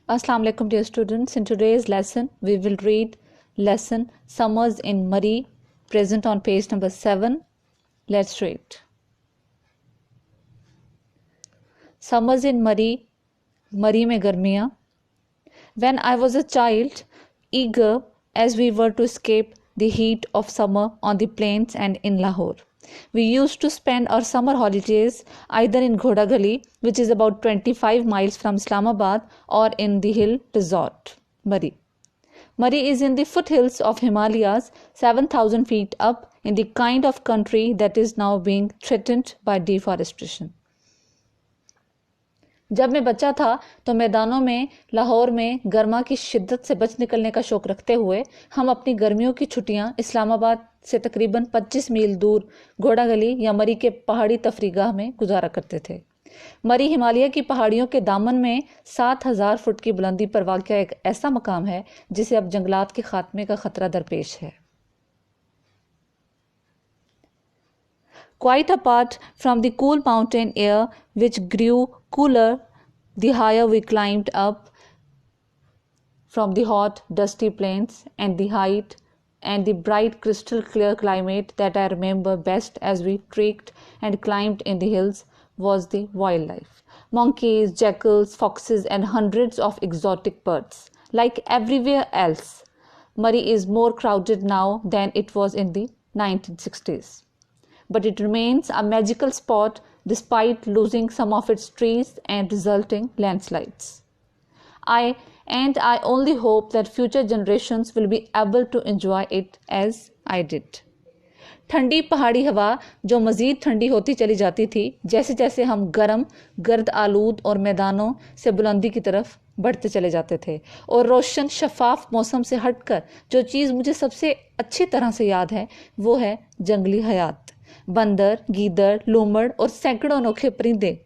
Assalamu alaikum dear students. In today's lesson, we will read lesson Summers in Murree, present on page number 7. Let's read. Summers in Murree, Murree में गर्मियाँ. When I was a child, eager as we were to escape the heat of summer on the plains and in Lahore, we used to spend our summer holidays either in Ghoda Gali, which is about 25 miles from Islamabad, or in the hill resort, Murree. Murree is in the foothills of Himalayas, 7,000 feet up, in the kind of country that is now being threatened by deforestation. जब मैं बच्चा था तो मैदानों में लाहौर में गर्मा की शिद्दत से बच निकलने का शौक रखते हुए हम अपनी गर्मियों की छुट्टियां इस्लामाबाद से तकरीबन 25 मील दूर घोड़ा गली या मरी के पहाड़ी तफरीगाह में गुजारा करते थे. मरी हिमालय की पहाड़ियों के दामन में 7,000 फुट की बुलंदी पर वाक़या एक ऐसा मकाम है जिसे अब जंगलात के खात्मे का खतरा दरपेश है. Quite apart from the cool mountain air which grew cooler the higher we climbed up from the hot, dusty plains, and the height and the bright crystal clear climate that I remember best as we trekked and climbed in the hills was the wildlife. Monkeys, jackals, foxes, and hundreds of exotic birds. Like everywhere else, Murree is more crowded now than it was in the 1960s. But it remains a magical spot despite losing some of its trees and resulting landslides. I only hope that future generations will be able to enjoy it as I did. ठंडी पहाड़ी हवा जो मज़ीद ठंडी होती चली जाती थी जैसे जैसे हम गर्द आलूद और मैदानों से बुलंदी की तरफ बढ़ते चले जाते थे. और रोशन शफाफ मौसम से हटकर जो चीज़ मुझे सबसे अच्छी तरह से याद है वो है जंगली हयात. बंदर, गीदड़, लोमड़ और सैकड़ों अनोखे परिंदे.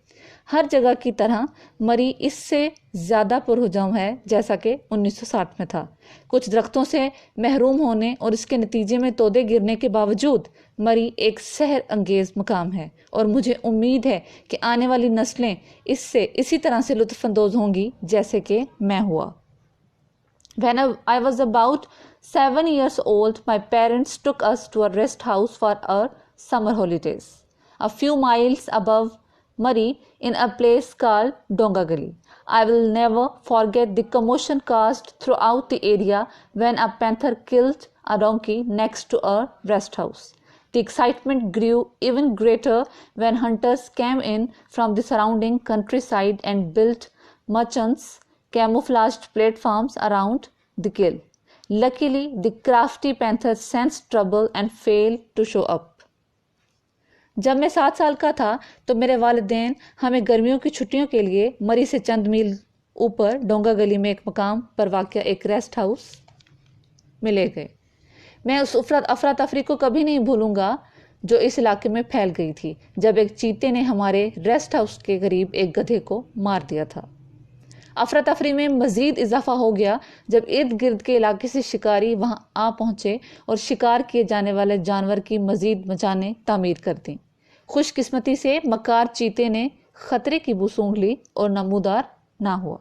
हर जगह की तरह मरी इससे ज़्यादा पुरहुजम है जैसा कि 1960 में था. कुछ दरख्तों से महरूम होने और इसके नतीजे में तोदे गिरने के बावजूद मरी एक सहर अंगेज़ मकाम है और मुझे उम्मीद है कि आने वाली नस्लें इससे इसी तरह से लुत्फ़अंदोज़ होंगी जैसे कि मैं हुआ. When I was about 7 years old, my parents took us to a rest house for our summer holidays, a few miles above Murree in a place called Donga Gali. I will never forget the commotion caused throughout the area when a panther killed a donkey next to a rest house. The excitement grew even greater when hunters came in from the surrounding countryside and built merchants' camouflaged platforms around the kill. Luckily, the crafty panther sensed trouble and failed to show up. जब मैं 7 साल का था तो मेरे वालिदैन हमें गर्मियों की छुट्टियों के लिए मरी से चंद मील ऊपर डोंगा गली में एक मकाम पर वाक़या एक रेस्ट हाउस में ले गए. मैं उस अफरा तफरी को कभी नहीं भूलूंगा जो इस इलाके में फैल गई थी जब एक चीते ने हमारे रेस्ट हाउस के करीब एक गधे को मार दिया था. अफरा तफरी में मज़ीद इजाफा हो गया जब इर्द गिर्द के इलाके से शिकारी वहां आ पहुंचे और शिकार किए जाने वाले जानवर की मज़ीद मचाने तामीर कर दी. खुशकिस्मती से मकार चीते ने खतरे की बू सूंघ ली और नमूदार ना हुआ.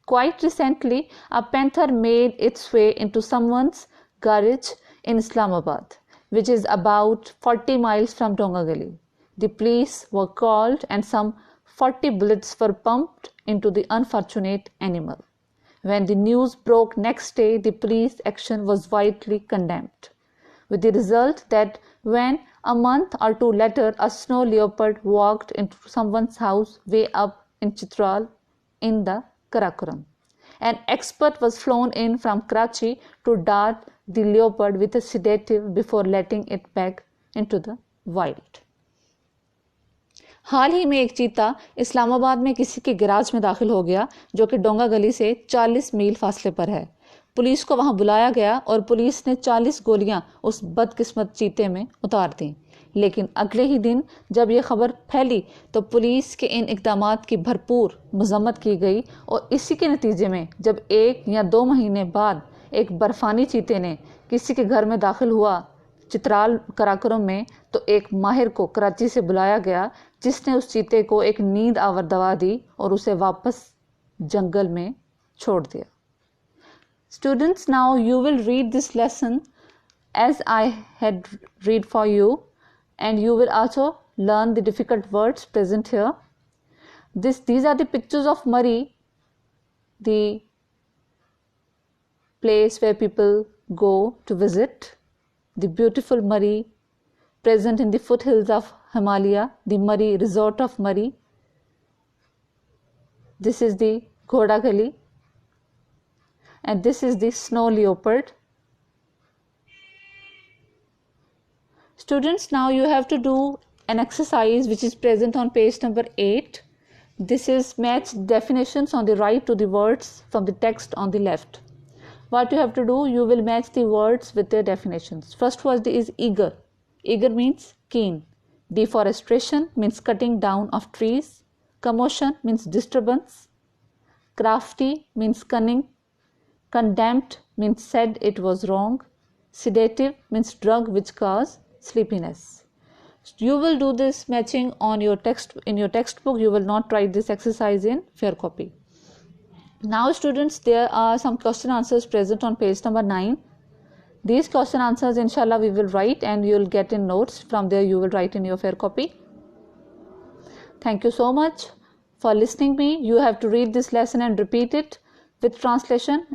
Quite recently, a panther made its way into someone's garage in Islamabad, which is about 40 miles from Donga Gali. The police were called and some 40 bullets were pumped into the unfortunate animal. When the news broke next day, the police action was widely condemned, with the result that when a month or two later a snow leopard walked into someone's house way up in Chitral in the Karakoram, an expert was flown in from Karachi to dart the leopard with a sedative before letting it back into the wild. हाल ही में एक चीता इस्लामाबाद में किसी के garage में दाखिल हो गया जो कि डोंगा गली से 40 मील फासले पर है. पुलिस को वहां बुलाया गया और पुलिस ने 40 गोलियां उस बदकिस्मत चीते में उतार दी. लेकिन अगले ही दिन जब यह खबर फैली तो पुलिस के इन इक़दामात की भरपूर मज़म्मत की गई और इसी के नतीजे में जब 1 या 2 महीने बाद एक बर्फ़ानी चीते ने किसी के घर में दाखिल हुआ चित्राल कराकोरम में तो एक माहिर को कराची से बुलाया गया जिसने उस चीते को एक नींद आवर दवा दी और उसे वापस जंगल में छोड़ दिया. Students, now you will read this lesson as I had read for you, and you will also learn the difficult words present here. These are the pictures of Murree, the place where people go to visit, the beautiful Murree present in the foothills of Himalaya, the Murree resort of Murree. This is the Ghoda Gully, and this is the snow leopard. Students, now you have to do an exercise which is present on page number 8. This is match definitions on the right to the words from the text on the left. What you have to do, you will match the words with their definitions. First word is eager. Eager means keen. Deforestation means cutting down of trees. Commotion means disturbance. Crafty means cunning. Condemned means said it was wrong. Sedative means drug which cause sleepiness. You will do this matching on your text in your textbook. You will not write this exercise in fair copy. Now students, there are some question answers present on page number 9. These question answers inshallah we will write, and you will get in notes. From there you will write in your fair copy. Thank you so much for listening me. You have to read this lesson and repeat it with translation.